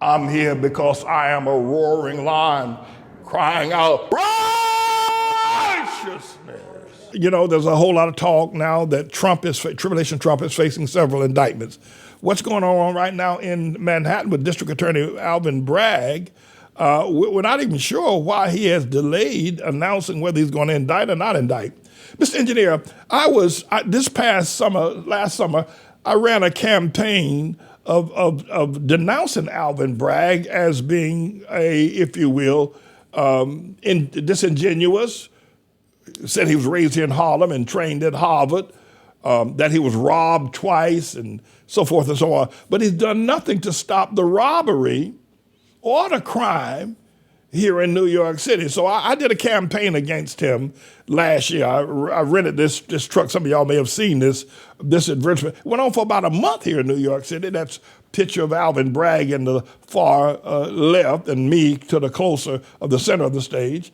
I'm here because I am a roaring lion crying out righteousness. You know, there's a whole lot of talk now that Tribulation Trump is facing several indictments. What's going on right now in Manhattan with District Attorney Alvin Bragg? We're not even sure why he has delayed announcing whether he's going to indict or not indict. Mr. Engineer, last summer, I ran a campaign of denouncing Alvin Bragg as being if you will, disingenuous. Said he was raised here in Harlem and trained at Harvard, that he was robbed twice and so forth and so on. But he's done nothing to stop the robbery or the crime here in New York City. So I did a campaign against him last year. I rented this truck. Some of y'all may have seen this advertisement. It went on for about a month here in New York City. That's a picture of Alvin Bragg in the far left and me to the closer of the center of the stage,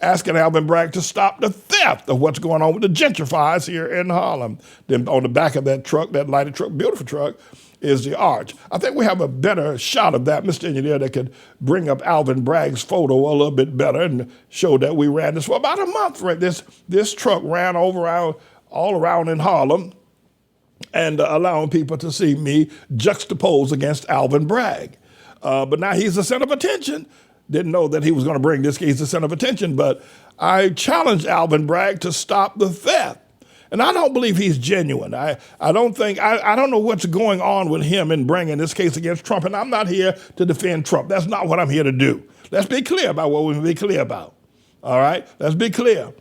asking Alvin Bragg to stop the theft of what's going on with the gentrifiers here in Harlem. Then on the back of that truck, that lighted truck, beautiful truck, is the arch. I think we have a better shot of that, Mr. Engineer, that could bring up Alvin Bragg's photo a little bit better and show that we ran this for about a month. Right? This truck ran all around in Harlem and allowing people to see me juxtaposed against Alvin Bragg. But now he's the center of attention. Didn't know that he was going to bring this case to the center of attention, but I challenged Alvin Bragg to stop the theft. And I don't believe he's genuine. I don't know what's going on with him in bringing this case against Trump, and I'm not here to defend Trump. That's not what I'm here to do. Let's be clear about what we be clear about. All right? Let's be clear.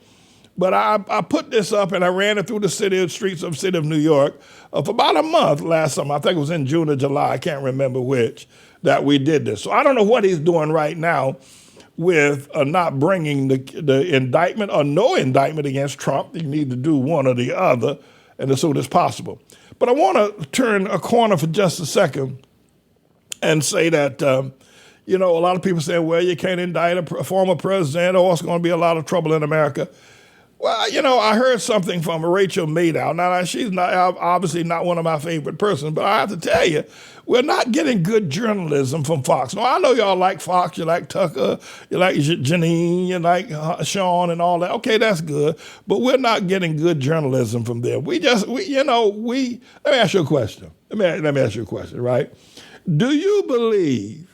But I put this up and I ran it through the streets of the city of New York for about a month last summer. I think it was in June or July, I can't remember which, that we did this. So I don't know what he's doing right now with not bringing the indictment or no indictment against Trump. You need to do one or the other, and as soon as possible. But I want to turn a corner for just a second and say that, a lot of people say, well, you can't indict a former president or it's going to be a lot of trouble in America. Well, I heard something from Rachel Maddow. Now, she's obviously not one of my favorite persons, but I have to tell you, we're not getting good journalism from Fox. Now, I know y'all like Fox, you like Tucker, you like Janine, you like Sean and all that. Okay, that's good, but we're not getting good journalism from them. Let me ask you a question. Let me ask you a question, right? Do you believe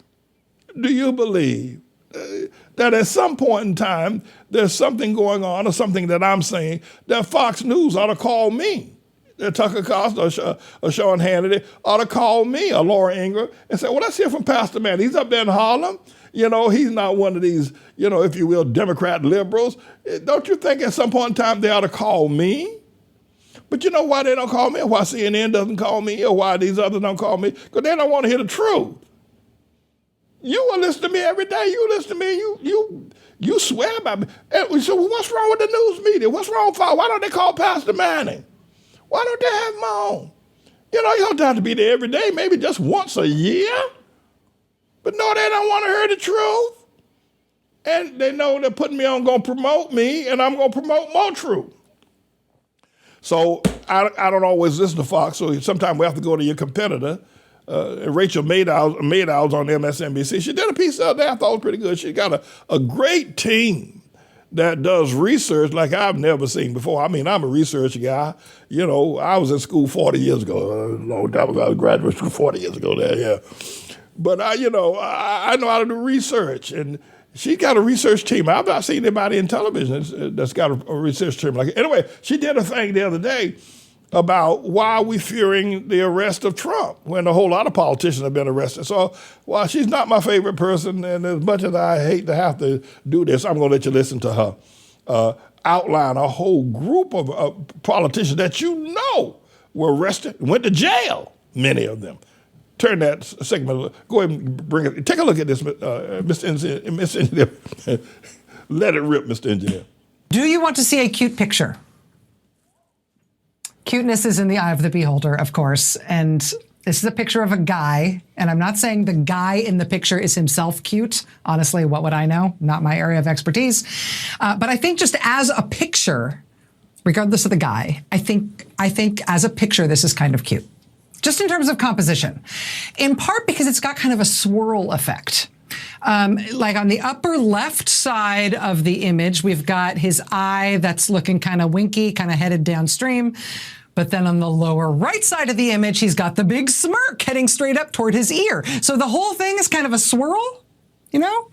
that at some point in time, there's something going on or something that I'm saying that Fox News ought to call me, that Tucker Carlson or Sean Hannity ought to call me or Laura Ingraham and say, well, let's hear from Pastor Man. He's up there in Harlem. He's not one of these, if you will, Democrat liberals. Don't you think at some point in time they ought to call me? But you know why they don't call me, or why CNN doesn't call me, or why these others don't call me? Because they don't want to hear the truth. You will listen to me every day. You listen to me. You swear by me. And so what's wrong with the news media? What's wrong with Fox? Why don't they call Pastor Manning? Why don't they have him on? You don't have to be there every day, maybe just once a year. But no, they don't want to hear the truth. And they know they're putting me on, going to promote me, and I'm going to promote more truth. So I don't always listen to Fox, so sometimes we have to go to your competitor. Rachel Maddow's on MSNBC. She did a piece the other day I thought was pretty good. She got a great team that does research like I've never seen before. I mean, I'm a research guy. I was in school 40 years ago. A long time ago. I was graduate school 40 years ago there, yeah. But I know how to do research. And she got a research team. I've not seen anybody in television that's got a research team like it. Anyway, she did a thing the other day about why are we fearing the arrest of Trump when a whole lot of politicians have been arrested. So while she's not my favorite person, and as much as I hate to have to do this, I'm going to let you listen to her outline a whole group of politicians that were arrested, went to jail, many of them. Turn that segment, go ahead and bring it. Take a look at this, Mr. Engineer. Let it rip, Mr. Engineer. Do you want to see a cute picture? Cuteness is in the eye of the beholder, of course, and this is a picture of a guy, and I'm not saying the guy in the picture is himself cute. Honestly, what would I know? Not my area of expertise. But I think just as a picture, regardless of the guy, I think as a picture, this is kind of cute. just in terms of composition, in part because it's got kind of a swirl effect. Like on the upper left side of the image, we've got his eye that's looking kind of winky, kind of headed downstream. But then on the lower right side of the image, he's got the big smirk heading straight up toward his ear. So the whole thing is kind of a swirl, you know?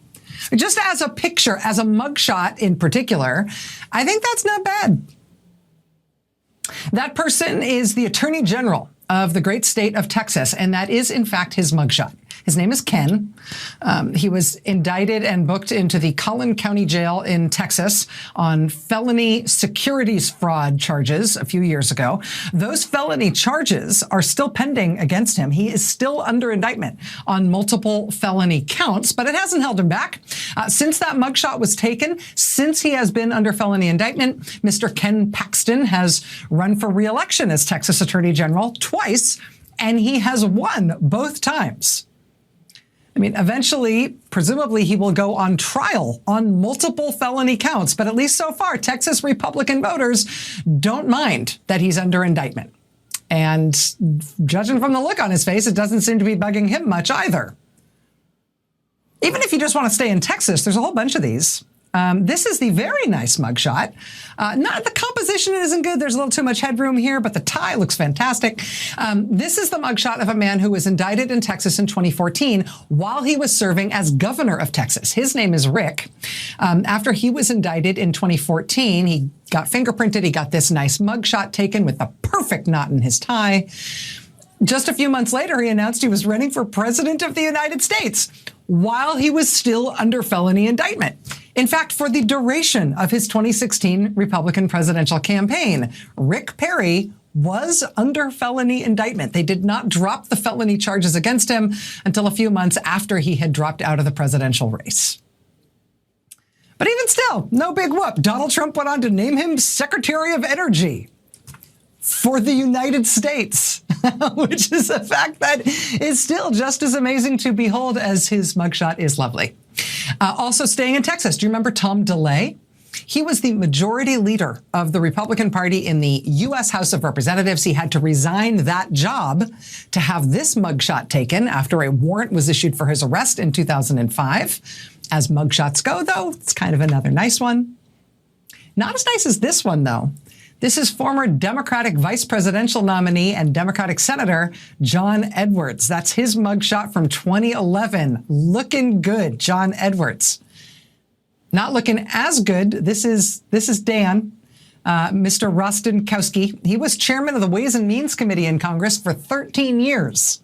Just as a picture, as a mugshot in particular, I think that's not bad. That person is the Attorney General of the great state of Texas, and that is, in fact, his mugshot. His name is Ken. He was indicted and booked into the Collin County Jail in Texas on felony securities fraud charges a few years ago. Those felony charges are still pending against him. He is still under indictment on multiple felony counts, but it hasn't held him back. Since that mugshot was taken, since he has been under felony indictment, Mr. Ken Paxton has run for re-election as Texas Attorney General twice, and he has won both times. I mean, eventually, presumably, he will go on trial on multiple felony counts. But at least so far, Texas Republican voters don't mind that he's under indictment. And judging from the look on his face, it doesn't seem to be bugging him much either. Even if you just want to stay in Texas, there's a whole bunch of these. This is the very nice mugshot. Not the composition isn't good. There's a little too much headroom here, but the tie looks fantastic. This is the mugshot of a man who was indicted in Texas in 2014 while he was serving as governor of Texas. His name is Rick. After he was indicted in 2014, he got fingerprinted. He got this nice mugshot taken with the perfect knot in his tie. Just a few months later, he announced he was running for president of the United States while he was still under felony indictment. In fact, for the duration of his 2016 Republican presidential campaign, Rick Perry was under felony indictment. They did not drop the felony charges against him until a few months after he had dropped out of the presidential race. But even still, no big whoop. Donald Trump went on to name him Secretary of Energy for the United States, which is a fact that is still just as amazing to behold as his mugshot is lovely. Also staying in Texas, do you remember Tom DeLay? He was the majority leader of the Republican Party in the U.S. House of Representatives. He had to resign that job to have this mugshot taken after a warrant was issued for his arrest in 2005. As mugshots go, though, it's kind of another nice one. Not as nice as this one, though. This is former Democratic vice presidential nominee and Democratic Senator John Edwards. That's his mugshot from 2011. Looking good, John Edwards. Not looking as good. This is Dan, Mr. Rostenkowski. He was chairman of the Ways and Means Committee in Congress for 13 years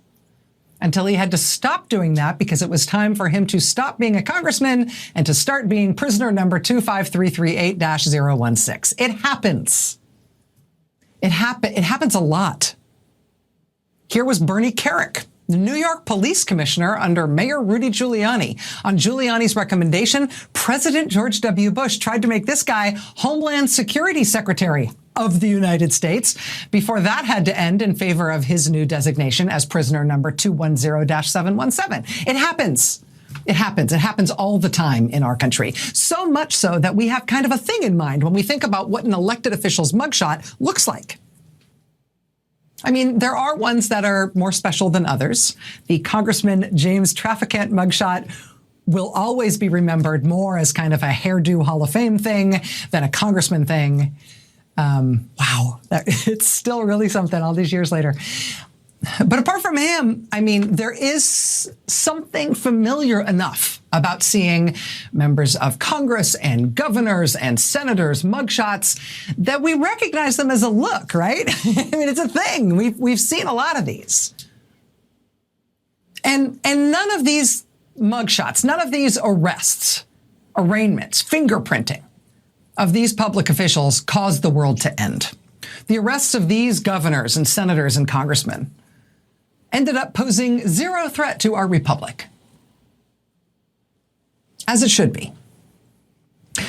until he had to stop doing that because it was time for him to stop being a congressman and to start being prisoner number 25338-016. It happens. It happens a lot. Here was Bernie Kerik, the New York police commissioner under Mayor Rudy Giuliani. On Giuliani's recommendation, President George W. Bush tried to make this guy Homeland Security Secretary of the United States before that had to end in favor of his new designation as prisoner number 210-717. It happens. It happens. It happens all the time in our country. So much so that we have kind of a thing in mind when we think about what an elected official's mugshot looks like. I mean, there are ones that are more special than others. The Congressman James Traficant mugshot will always be remembered more as kind of a hairdo Hall of Fame thing than a congressman thing. Wow, it's still really something all these years later. But apart from him, I mean, there is something familiar enough about seeing members of Congress and governors and senators mugshots that we recognize them as a look, right? I mean, it's a thing. We've seen a lot of these. And none of these mugshots, none of these arrests, arraignments, fingerprinting of these public officials caused the world to end. The arrests of these governors and senators and congressmen ended up posing zero threat to our republic, as it should be.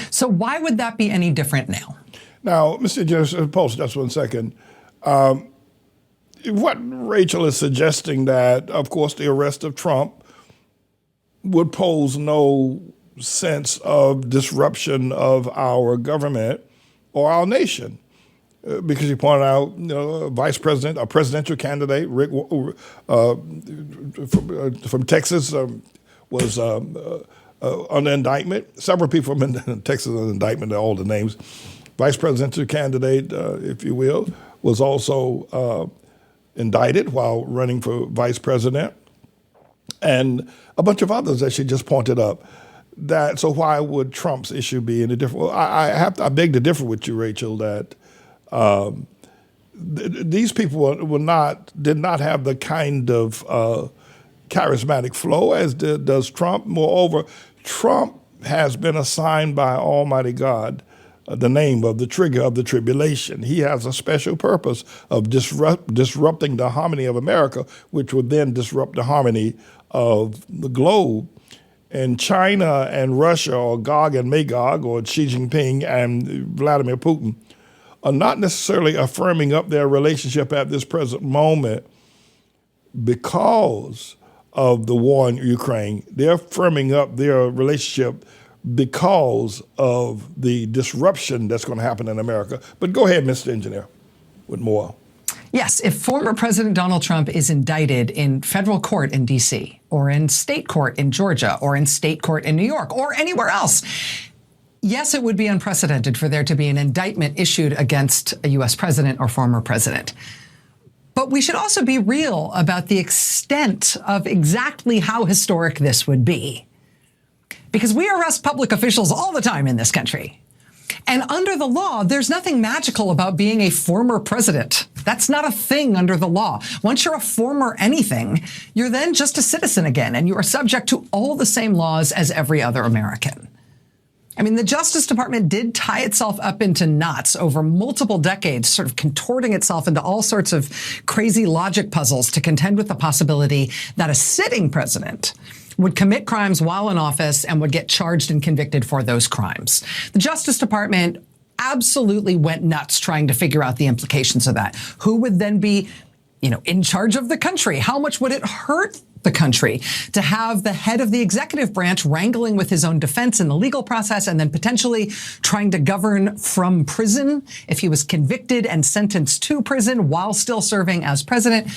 So why would that be any different now? Now, Mr. Joseph, pause just 1 second. What Rachel is suggesting that, of course, the arrest of Trump would pose no sense of disruption of our government or our nation. because he pointed out, a presidential candidate, Rick, from Texas, was under indictment. Several people from Texas under indictment, all the names. Vice presidential candidate, if you will, was also indicted while running for vice president, and a bunch of others that she just pointed up. So why would Trump's issue be any different? Well, I beg to differ with you, Rachel, that these people did not have the kind of charismatic flow as does Trump. Moreover, Trump has been assigned by Almighty God the name of the trigger of the tribulation. He has a special purpose of disrupting the harmony of America, which would then disrupt the harmony of the globe. And China and Russia, or Gog and Magog, or Xi Jinping and Vladimir Putin, are not necessarily affirming up their relationship at this present moment because of the war in Ukraine. They're firming up their relationship because of the disruption that's going to happen in America. But go ahead, Mr. Engineer, with more. Yes, if former President Donald Trump is indicted in federal court in D.C., or in state court in Georgia, or in state court in New York, or anywhere else, yes, it would be unprecedented for there to be an indictment issued against a U.S. president or former president. But we should also be real about the extent of exactly how historic this would be. Because we arrest public officials all the time in this country. And under the law, there's nothing magical about being a former president. That's not a thing under the law. Once you're a former anything, you're then just a citizen again, and you are subject to all the same laws as every other American. I mean, the Justice Department did tie itself up into knots over multiple decades, sort of contorting itself into all sorts of crazy logic puzzles to contend with the possibility that a sitting president would commit crimes while in office and would get charged and convicted for those crimes. The Justice Department absolutely went nuts trying to figure out the implications of that. Who would then be, in charge of the country? How much would it hurt the country to have the head of the executive branch wrangling with his own defense in the legal process and then potentially trying to govern from prison if he was convicted and sentenced to prison while still serving as president?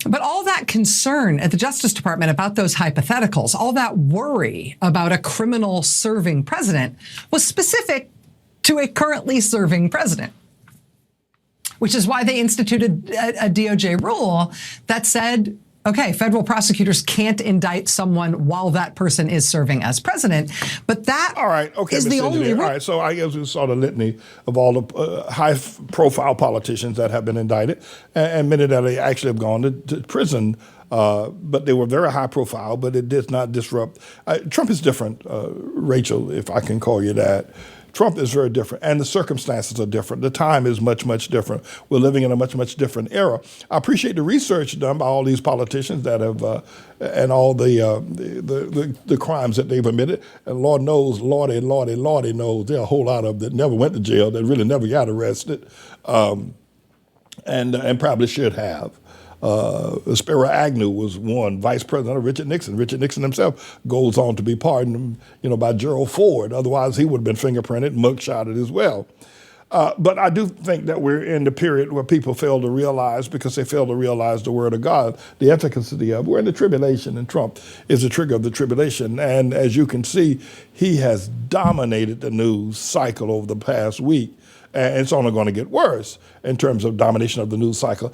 But all that concern at the Justice Department about those hypotheticals, all that worry about a criminal serving president was specific to a currently serving president, which is why they instituted a DOJ rule that said, okay, federal prosecutors can't indict someone while that person is serving as president, but that all right, okay, is the only rule. All right, so I guess we saw the litany of all the high-profile politicians that have been indicted, and many that actually have gone to prison, but they were very high-profile, but it did not disrupt. Trump is different, Rachel, if I can call you that. Trump is very different, and the circumstances are different. The time is much, much different. We're living in a much, much different era. I appreciate the research done by all these politicians that have, and all the crimes that they've admitted. And Lord knows, Lordy knows, there are a whole lot of them that never went to jail, that really never got arrested, and probably should have. Spiro Agnew was one, vice president of Richard Nixon. Richard Nixon himself goes on to be pardoned, by Gerald Ford. Otherwise, he would have been fingerprinted and mugshotted as well. But I do think that we're in the period where people fail to realize, because they fail to realize the word of God, the efficacy of. We're in the tribulation, and Trump is the trigger of the tribulation. And as you can see, he has dominated the news cycle over the past week. And it's only going to get worse in terms of domination of the news cycle.